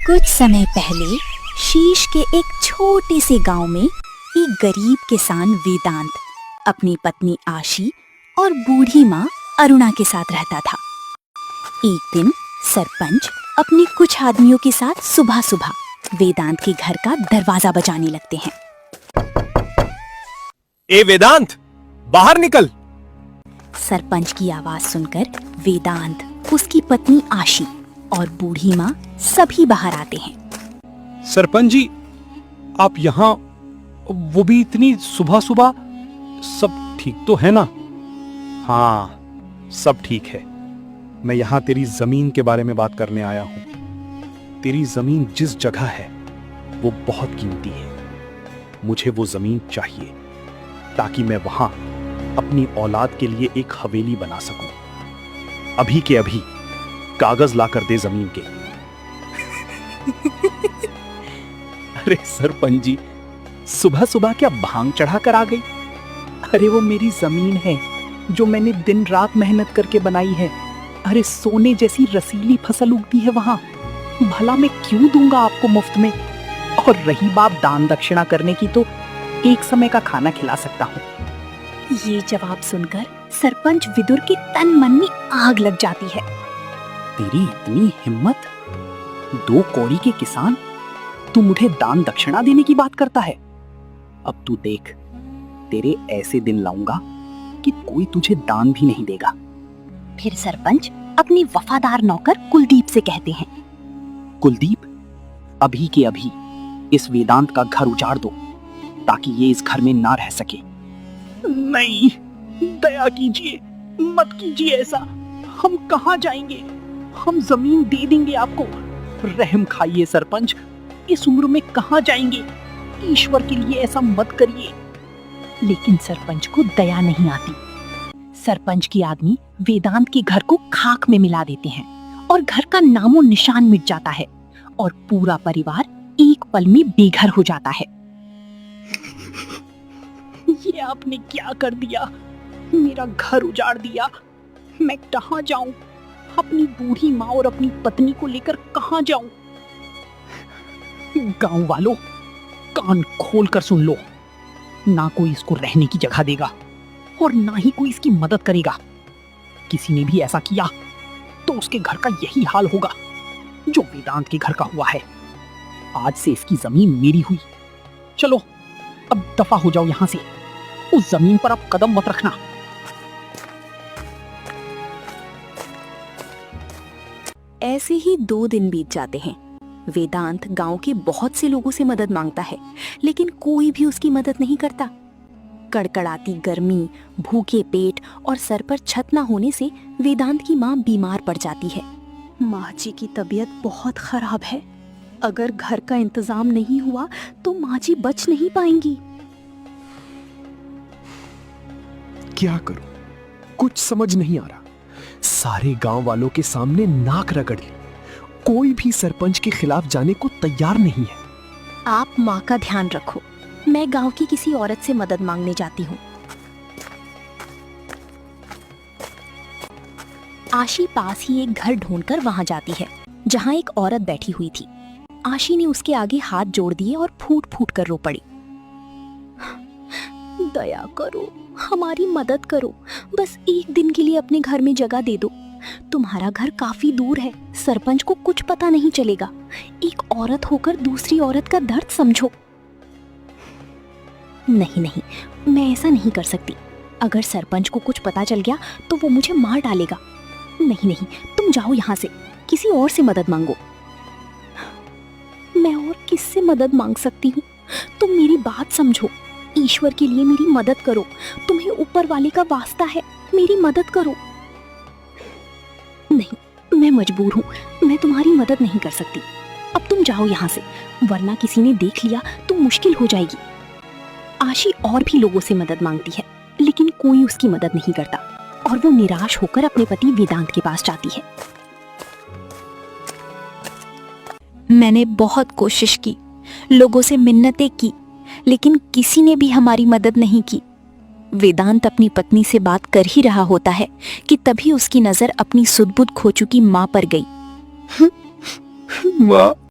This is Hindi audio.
कुछ समय पहले शीश के एक छोटे से गांव में एक गरीब किसान वेदांत अपनी पत्नी आशी और बूढ़ी माँ अरुणा के साथ रहता था। एक दिन सरपंच अपने कुछ आदमियों के साथ सुबह सुबह वेदांत के घर का दरवाजा बजाने लगते हैं। ए वेदांत, बाहर निकल। सरपंच की आवाज सुनकर वेदांत, उसकी पत्नी आशी और बूढ़ी माँ सभी बाहर आते हैं। सरपंच जी, आप यहाँ, वो भी इतनी सुबह सुबह, सब ठीक तो है ना? हाँ, सब ठीक है। मैं यहाँ तेरी जमीन के बारे में बात करने आया हूँ। तेरी जमीन जिस जगह है वो बहुत कीमती है। मुझे वो जमीन चाहिए ताकि मैं वहां अपनी औलाद के लिए एक हवेली बना सकूं। अभी के अभी कागज ला कर दे जमीन के। अरे सरपंच जी, सुबह सुबह क्या भांग चढ़ा कर आ गई? अरे वो मेरी जमीन है जो मैंने दिन रात मेहनत करके बनाई है। अरे सोने जैसी रसीली फसल उगती है वहां। भला मैं क्यों दूंगा आपको मुफ्त में? और रही बात दान दक्षिणा करने की, तो एक समय का खाना खिला सकता हूँ। ये जवाब सुनकर सरपंच विदुर के तन मन में आग लग जाती है। तेरी इतनी हिम्मत? 2 कौड़ी के किसान, तू मुझे दान दक्षिणा देने की बात करता है? अब तू देख, तेरे ऐसे दिन लाऊंगा कि कोई तुझे दान भी नहीं देगा। फिर सरपंच अपने वफादार नौकर कुलदीप से कहते हैं, कुलदीप, अभी के अभी इस वेदांत का घर उजाड़ दो ताकि ये इस घर में ना रह सके। नहीं, दया कीजिए, मत कीजिए ऐसा। हम कहाँ जाएंगे? हम जमीन दे देंगे आपको। रहम खाइए सरपंच, इस उम्र में कहाँ जाएंगे? ईश्वर के लिए ऐसा मत करिए। लेकिन सरपंच को दया नहीं आती। सरपंच की आदमी वेदांत के घर को खाक में मिला देते हैं और घर का नामो निशान मिट जाता है और पूरा परिवार एक पल में बेघर हो जाता है। ये आपने क्या कर दिया? मेरा घर उजाड़ दिया। मैं कहाँ जाऊं? अपनी बूढ़ी माँ और अपनी पत्नी को लेकर कहाँ जाऊं? गांव वालों, कान खोल कर सुन लो। ना कोई इसको रहने की जगह देगा और ना ही कोई इसकी मदद करेगा। किसी ने भी ऐसा किया तो उसके घर का यही हाल होगा जो वेदांत के घर का हुआ है। आज से इसकी जमीन मेरी हुई। चलो, अब दफा हो जाओ यहां से। उस जमीन पर अब कदम मत रखना। ऐसे ही 2 दिन बीत जाते हैं। वेदांत गांव के बहुत से लोगों से मदद मांगता है, लेकिन कोई भी उसकी मदद नहीं करता। कड़कड़ाती गर्मी, भूखे पेट और सर पर छत न होने से वेदांत की माँ बीमार पड़ जाती है। माँ जी की तबीयत बहुत खराब है। अगर घर का इंतजाम नहीं हुआ तो माँ जी बच नहीं पाएंगी। क्या करूं? कुछ समझ नहीं आ रहा। सारे गांव वालों के सामने नाक रगड़ ली, कोई भी सरपंच के खिलाफ जाने को तैयार नहीं है। आप माँ का ध्यान रखो, मैं गांव की किसी औरत से मदद मांगने जाती हूँ। आशी पास ही एक घर ढूंढकर वहां जाती है जहां एक औरत बैठी हुई थी। आशी ने उसके आगे हाथ जोड़ दिए और फूट फूट कर रो पड़ी। दया करो, हमारी मदद करो, बस एक दिन के लिए अपने घर में जगह दे दो। तुम्हारा घर काफी दूर है, सरपंच को कुछ पता नहीं चलेगा। एक औरत होकर दूसरी औरत का दर्द समझो। नहीं नहीं, मैं ऐसा नहीं कर सकती। अगर सरपंच को कुछ पता चल गया तो वो मुझे मार डालेगा। नहीं नहीं, तुम जाओ यहाँ से, किसी और से मदद मांगो। मैं और किससे मदद मांग सकती हूँ? तुम मेरी बात समझो। ईश्वर के लिए मेरी मदद करो। तुम्हें ऊपर वाले का वास्ता है, मेरी मदद करो। नहीं, मैं मजबूर हूँ, मैं तुम्हारी मदद नहीं कर सकती। अब तुम जाओ यहाँ से, वरना किसी ने देख लिया तो मुश्किल हो जाएगी। आशी और भी लोगों से मदद मांगती है, लेकिन कोई उसकी मदद नहीं करता और वो निराश होकर अपने पति वेदांत के पास जाती है। मैंने बहुत कोशिश की, लोगों से मिन्नतें की, लेकिन किसी ने भी हमारी मदद नहीं की। वेदांत अपनी पत्नी से बात कर ही रहा होता है कि तभी उसकी नजर अपनी सुध-बुध खो चुकी माँ पर गई। माँ,